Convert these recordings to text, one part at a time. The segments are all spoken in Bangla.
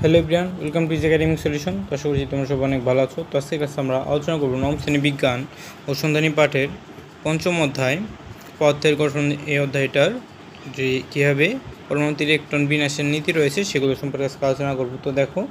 Hello everyone, welcome to academic solution. তো আশা করছি তোমরা সব অনেক ভালো আছো। তো আজকে ক্লাসে আমরা আলোচনা করবো নবম শ্রেণী বিজ্ঞান ও সন্ধানী পাঠের পঞ্চম অধ্যায় পদার্থের গঠন। এই অধ্যায়টার যে কীভাবে পরমাণুতে ইলেকট্রন বিন্যাসের নীতি রয়েছে সেগুলো সম্পর্কে আজকে আলোচনা করবো। তো দেখো,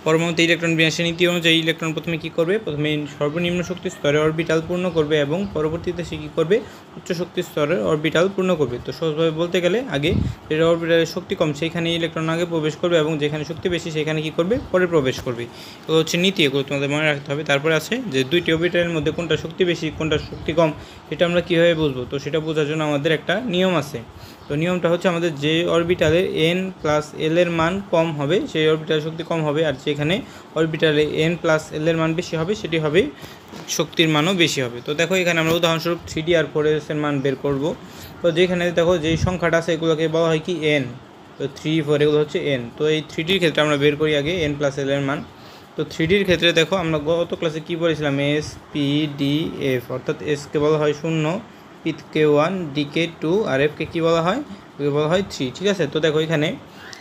পরমাণুতে ইলেকট্রন বিন্যাসের নীতি অনুযায়ী ইলেকট্রন প্রথমে কী করবে? প্রথমে সর্বনিম্ন শক্তি স্তরে অরবিটাল পূর্ণ করবে এবং পরবর্তীতে সে কী করবে? উচ্চ শক্তি স্তরের অরবিটাল পূর্ণ করবে। তো সহজভাবে বলতে গেলে আগে যেটা অরবিটালের শক্তি কম সেইখানে ইলেকট্রন আগে প্রবেশ করবে এবং যেখানে শক্তি বেশি সেখানে কী করবে? পরে প্রবেশ করবে। এগুলো হচ্ছে নীতি, এগুলো তোমাদের মনে রাখতে হবে। তারপরে আছে যে দুইটি অরবিটালের মধ্যে কোনটা শক্তি বেশি কোনটা শক্তি কম সেটা আমরা কীভাবে বুঝবো? তো সেটা বোঝার জন্য আমাদের একটা নিয়ম আছে। তো নিয়মটা হচ্ছে আমাদের যে অরবিটালে n+l এর মান কম হবে সেই অরবিটালের শক্তি কম হবে, আর যেখানে অরবিটালে n+l এর মান বেশি হবে সেটি হবে শক্তির মানও বেশি হবে। তো দেখো, এখানে আমরা উদাহরণস্বরূপ 3D আর 4s এর মান বের করব। তো যেখানে দেখো যেই সংখ্যাটা আছে এগুলোকে বলা হয় কি n। তো 3, 4 এগুলো হচ্ছে n। তো এই 3Dর ক্ষেত্রে আমরা বের করি আগে n+l এর মান। তো 3Dর ক্ষেত্রে দেখো আমরা গত ক্লাসে কী পড়েছিলাম? s, p, d, f, অর্থাৎ এসকে বলা হয় 0, পিকে 1, ডিকে 2 আর এফকে কী বলা হয়? ওকে বলা হয় 3। ঠিক আছে। তো দেখো এখানে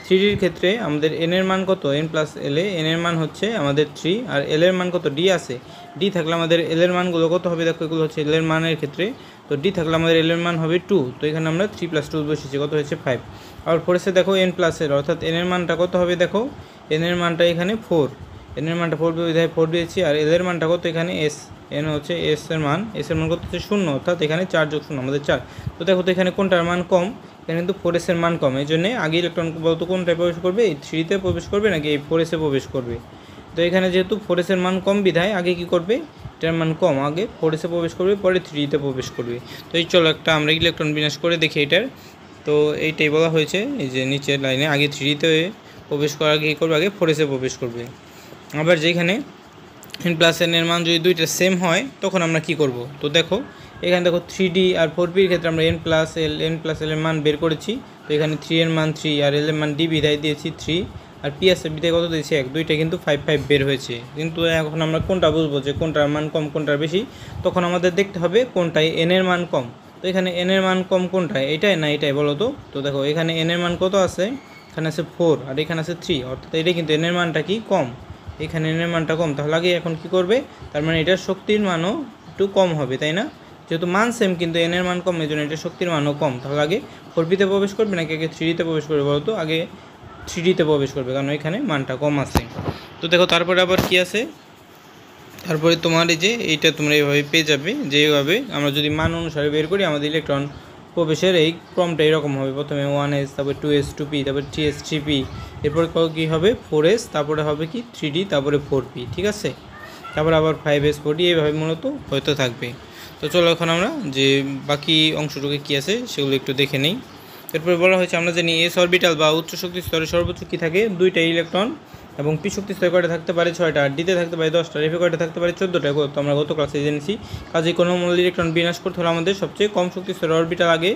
3Dর ক্ষেত্রে আমাদের n এর মান কত? n+l এ n এর মান হচ্ছে আমাদের 3, আর l এর মান কত? d আছে। d থাকলে আমাদের l এর মানগুলো কত হবে? দেখো এগুলো হচ্ছে l এর মানের ক্ষেত্রে। তো d থাকলে আমাদের l এর মান হবে 2। তো এখানে আমরা 3+2 বসেছি, কত হয়েছে? 5। আর পরেছে দেখো n+l, অর্থাৎ n এর মানটা কত হবে? দেখো n এর মানটা এখানে 4, n এর মানটা 4 বিধায় 4 দিয়েছি। আর l এর মানটা কত? এখানে s, n হচ্ছে s এর মান, s এর মান কত হচ্ছে? 0, অর্থাৎ এখানে 4 যোগ 0 আমাদের 4। তো দেখো তো এখানে কোনটার মান কম? এখানে কিন্তু 4s এর মান কম। এই জন্য আগে ইলেকট্রন বলতো কোনটায় প্রবেশ করবে? এই 3তে প্রবেশ করবে নাকি এই 4s এ প্রবেশ করবে? তো এখানে যেহেতু 4s এর মান কম বিধায় আগে কি করবে? এটার মান কম, আগে 4s এ প্রবেশ করবে, পরে 3তে প্রবেশ করবে। তো এই চলো একটা আমরা ইলেকট্রন বিন্যাস করে দেখি এটার। তো এইটাই বলা হয়েছে, এই যে নিচের লাইনে আগে 3তে প্রবেশ করার আগে কী করবে? আগে 4s এ প্রবেশ করবে। আবার যেখানে n+n এর মান যদি দুইটা সেম হয় তখন আমরা কি করব? তো দেখো এখানে দেখো 3D আর 4Pর ক্ষেত্রে আমরা n+l এর মান বের করেছি। তো এখানে 3 এর মান 3 আর l এর মান d বিধায় দিয়েছি 3, আর p এর বিধায় কত দিয়েছি? 1। দুইটা কিন্তু 5, 5 বের হয়েছে। কিন্তু এখন আমরা কোনটা বুঝবো যে কোনটার মান কম কোনটার বেশি? তখন আমাদের দেখতে হবে কোনটায় n এর মান কম। তো এখানে n এর মান কম কোনটায়? এটাই না এটাই বলো তো? তো দেখো এখানে n এর মান কত আছে? এখানে আছে 4 আর এখানে আছে 3, অর্থাৎ এটা কিন্তু n এর মানটা কি কম, এখানে n এর মানটা কম। তাহলে আগে এখন কি করবে? তার মানে এটার শক্তির মানও একটু কম হবে, তাই না? যেহেতু মান সেম কিন্তু n এর মান কম, এই জন্য এটার শক্তির মানও কম। তাহলে আগে 4Pতে প্রবেশ করবে নাকি আগে 3Dতে প্রবেশ করবে বলো তো? আগে 3Dতে প্রবেশ করবে, কারণ এখানে মানটা কম আছে। তো দেখো তারপরে আবার কি আছে? তারপরে তোমার এই যে এইটা তোমরা এইভাবে পেয়ে যাবে, যেভাবে আমরা যদি মান অনুসারে বের করি আমাদের ইলেকট্রন প্রবেশের এই ক্রমটা এরকম হবে। প্রথমে 1s, তারপরে 2s, 2p, তারপরে 3s, 3p, এরপর কী হবে? 4s, তারপরে হবে কি 3d, তারপরে 4p। ঠিক আছে। তারপর আবার 5s, 4d, এইভাবে মূলত হয়তো থাকবে। তো চলো এখন আমরা যে বাকি অংশটুকু কী আছে সেগুলো একটু দেখে নেই। এরপরে বলা হয়েছে আমরা জানি এস অরবিটাল বা উচ্চ শক্তি স্তরে সর্বোচ্চ কী থাকে? 2টা ইলেকট্রন, এবং পি শক্তি স্তরে কয়টা থাকতে পারে? 6টা, আর ডিতে থাকতে পারে 10টা, এফে কয়টা থাকতে পারে? 14টা। তো আমরা গত ক্লাসে জেনেছি কাজে কোনো মূল ইলেকট্রন বিনাশ করতে হলে আমাদের সবচেয়ে কম শক্তি স্তরের অরবিটাল আগে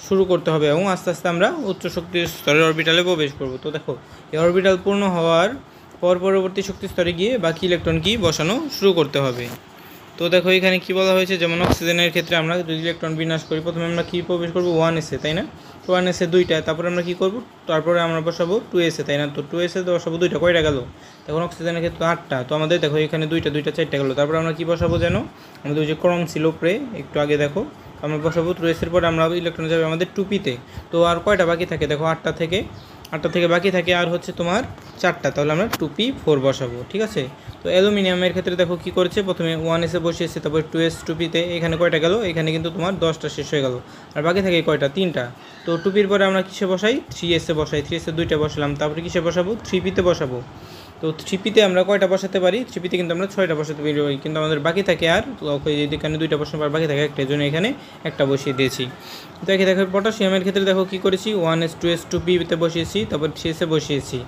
শুরু করতে হবে এবং আস্তে আস্তে আমরা উচ্চ শক্তি স্তরের অরবিটালে প্রবেশ করব। তো দেখো এই অরবিটাল পূর্ণ হওয়ার পর পরবর্তী শক্তি স্তরে গিয়ে বাকি ইলেকট্রন কি বসানো শুরু করতে হবে। তো দেখো এখানে কি বলা হয়েছে, যেমন অক্সিজেনের ক্ষেত্রে আমরা যদি ইলেকট্রন বিন্যাস করি প্রথমে আমরা কি প্রবেশ করব? 1s-এ, তাই না? 1s-এ 2টা, তারপরে আমরা কি করব? তারপরে আমরা বসাবো 2s-এ, তাই না? তো 2s-এ বসাবো 2টা, কয়টা গেল? এখন অক্সিজেনের ক্ষেত্রে 8টা। তো আমাদের দেখো এখানে 2টা 4টা গেল। তারপরে আমরা কি বসাবো যেন? আমাদের ওই যে ক্রম ছিল উপরে একটু আগে, দেখো আমরা বসাবো 2s-এর পরে আমরা ইলেকট্রন যাবে আমাদের 2p-তে। তো আর কয়টা বাকি থাকে? দেখো 8টা থেকে বাকি থাকে আর হচ্ছে তোমার 4টা। তাহলে আমরা 2p4 বসাবো। ঠিক আছে। তো অ্যালুমিনিয়ামের ক্ষেত্রে দেখো কি করেছে, প্রথমে 1s-এ বসিয়েছে, তারপরে 2s, 2p-তে, এখানে কয়টা গেল? এখানে কিন্তু তোমার 10টা শেষ হয়ে গেল, আর বাকি থাকে কয়টা? 3টা। তো 2pর পরে আমরা কিসে বসাই? 3s-এ বসাই। 3s-এ 2টা বসালাম, তারপরে কিসে বসাবো? 3p-তে বসাবো। তো 3p-তে আমরা কয়টা বসাতে পারি? 3p-তে কিন্তু আমরা 6টা বসাতে পারি, কিন্তু আমাদের বাকি থাকে আর এখানে 2টা বসানোর পর বাকি থাকে একটা, জন্য এখানে একটা বসিয়ে দিয়েছি। তো এখানে দেখো পটাশিয়ামের ক্ষেত্রে দেখো কি করেছি? 1s, 2s, 2p-তে বসিয়েছি, তারপর 3s-এ বসিয়েছি।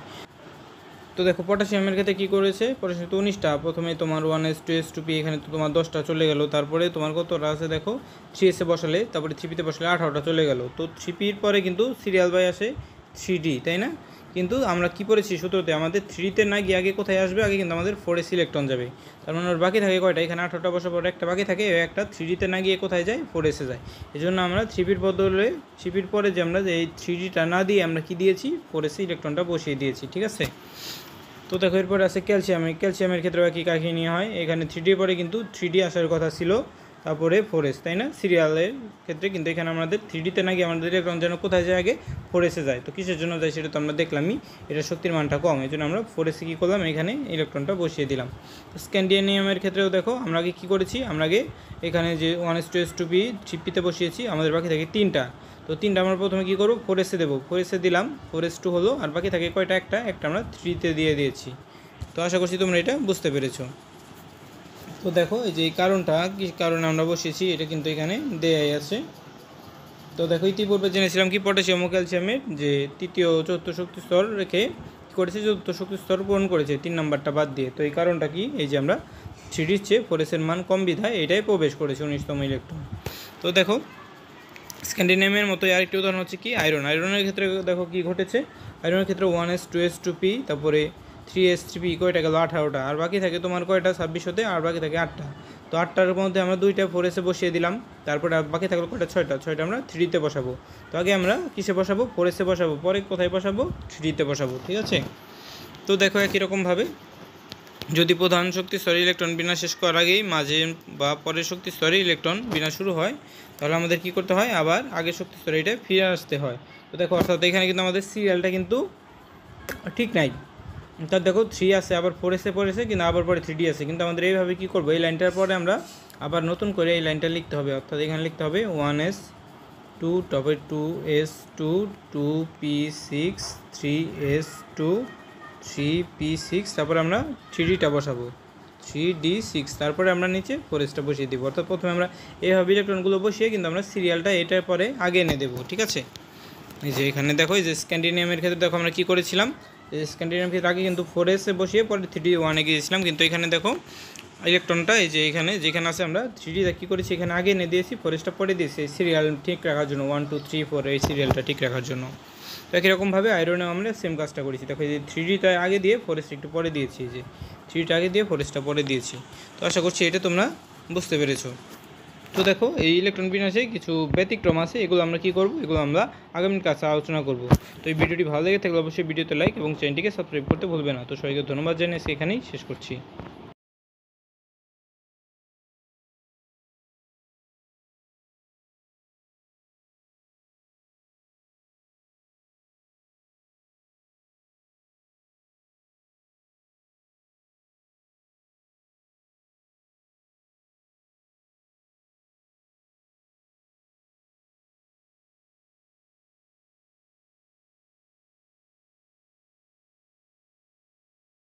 তো দেখো পটাশিয়ামের ক্ষেত্রে কী করেছে? পটাশিয়াম তো 19টা, প্রথমে তোমার 1s, 2s, 2p, এখানে তো তোমার 10টা চলে গেল। তারপরে তোমার কতটা আছে দেখো? 3s-এ বসালে, তারপরে 3p-তে বসালে 18টা চলে গেল। তো 3pর পরে কিন্তু সিরিয়াল বাই আসে 3d, তাই না? কিন্তু আমরা কি পড়েছি সূত্রতে? আমাদের 3তে না গিয়ে আগে কোথায় আসবে? আগে কিন্তু আমাদের 4s ইলেকট্রন যাবে। তার মানে ওর বাকি থাকে কয়টা? এখানে 18টা বসার পরে একটা বাকি থাকে, একটা 3dতে না গিয়ে কোথায় যায়? 4s-এ যায়। এই জন্য আমরা 3pর বদলে 3pর পরে যে আমরা এই 3dটা না দিয়ে আমরা কি দিয়েছি? 4s ইলেকট্রনটা বসিয়ে দিয়েছি। ঠিক আছে। তো দেখো এরপরে আছে ক্যালসিয়ামের ক্ষেত্রে একই কাকে নিয়ে হয়, এখানে 3D পরে কিন্তু 3D আসার কথা ছিল, তারপরে 4S, তাই না? সিরিয়ালের ক্ষেত্রে কিন্তু এখানে আমাদের 3Dতে নাকি আমাদের ইলেকট্রন যেন কোথায় যায়, আগে 4S যায়। তো কিসের জন্য যায় সেটা তো আমরা দেখলামই, এটা শক্তির মানটা কম, এই জন্য আমরা 4S কী করলাম, এখানে ইলেকট্রনটা বসিয়ে দিলাম। তো স্ক্যান্ডিয়ানিয়ামের ক্ষেত্রেও দেখো আমরা আগে কী করেছি, আমরা আগে এখানে যে 1s2s2p 3Pতে বসিয়েছি, আমাদের বাকি থাকে 3টা। তো 3টা আমরা প্রথমে কী করবো, 4S দেবো, 4S দিলাম, 4s2 হলো, আর বাকি থাকে কয়টা, একটা আমরা 3তে দিয়ে দিয়েছি। তো আশা করছি তোমরা এটা বুঝতে পেরেছো। তো দেখো এই যে এই কারণটা কী কারণে আমরা বসিয়েছি এটা কিন্তু এখানে দেয়াই আছে। তো দেখো ইতিপূর্বে জেনেছিলাম কি পটাশিয়াম ও ক্যালসিয়ামের যে তৃতীয় চতুর্থ শক্তি স্তর রেখে কী করেছে, চতুর্থ শক্তি স্তর পূরণ করেছে 3 নাম্বারটা বাদ দিয়ে। তো এই কারণটা কি, এই যে আমরা 3Dর চেয়ে 4Sএর মান কম বিধায় এটাই প্রবেশ করেছে 19তম ইলেকট্রন। তো দেখো স্ক্যান্ডিয়ামের মতোই আরেকটি উদাহরণ হচ্ছে কি আয়রনের ক্ষেত্রে দেখো কি ঘটেছে, আয়রনের ক্ষেত্রে 1s2s2p তারপরে 3s3p কয়টা গেল, 18টা, আর বাকি থাকে তোমার কয়টা, 26 হতে, আর বাকি থাকে 8টা। তো 8টার মধ্যে আমরা 2টা 4Sএ বসিয়ে দিলাম, তারপরে বাকি থাকলো কয়টা, 6টা আমরা 3Dতে বসাবো। তো আগে আমরা কিসে বসাবো, 4Sএ বসাবো, পরে কোথায় বসাবো, 3Dতে বসাবো, ঠিক আছে? তো দেখো একই রকমভাবে যদি প্রধান শক্তি স্তরে ইলেকট্রন বিন্যাস শেষ করার আগেই মাঝে বা পরের শক্তি স্তরে ইলেকট্রন বিন্যাস শুরু হয়, তাহলে আমাদের কী করতে হয়, আবার আগের শক্তি স্তরে এটা ফিরে আসতে হয়। তো দেখো অর্থাৎ এখানে কিন্তু আমাদের সিরিয়ালটা কিন্তু ঠিক নাই, তার দেখো 3 আছে, আবার 4Sএ পড়েছে, কিন্তু আবার পরে 3D আছে, কিন্তু আমাদের এইভাবে কী করবো, এই লাইনটার পরে আমরা আবার নতুন করে এই লাইনটা লিখতে হবে, অর্থাৎ এখানে লিখতে হবে 1s2 তারপরে 2s2 2p6 3s2 3p6, তারপরে আমরা 3Dটা বসাবো 3d6, তারপরে আমরা নিচে 4Sটা বসিয়ে দেবো। অর্থাৎ প্রথমে আমরা এইভাবে ইলেকট্রনগুলো বসিয়ে কিন্তু আমরা সিরিয়ালটা এটার পরে আগে এনে দেবো, ঠিক আছে? এই যে এখানে দেখো এই যে স্ক্যান্ডিয়ামের ক্ষেত্রে দেখো আমরা কী করেছিলাম, এই স্ক্যান্ডিয়ামের ক্ষেত্রে আগে কিন্তু 4Sএ বসিয়ে পরে 3D1 গিয়েছিলাম, কিন্তু এখানে দেখো ইলেকট্রনটা এই যে এখানে যেখানে আছে আমরা 3Dটা কী করেছি, এখানে আগে এনে দিয়েছি, 4Sটা পরে দিয়েছি এই সিরিয়াল ঠিক রাখার জন্য, 1 2 3 4 এই সিরিয়ালটা ঠিক রাখার জন্য। তো একই রকমভাবে আয়রনেও আমরা সেম কাজটা করেছি, দেখো এই যে 3Dটা আগে দিয়ে 4S একটু পরে দিয়েছি, যে 3Dটা আগে দিয়ে 4Sটা পরে দিয়েছি। তো আশা করছি এটা তোমরা বুঝতে পেরেছো। তো দেখো এই ইলেকট্রন বিন্যাসে কিছু ব্যতিক্রম আছে, এগুলো আমরা কী করব, এগুলো আমরা আগামী ক্লাসে আলোচনা করব। তো এই ভিডিওটি ভালো লেগে থাকলে অবশ্যই ভিডিওতে লাইক এবং চ্যানেলটিকে সাবস্ক্রাইব করতে ভুলবে না। তো সবাইকে ধন্যবাদ জানিয়ে এখানেই শেষ করছি।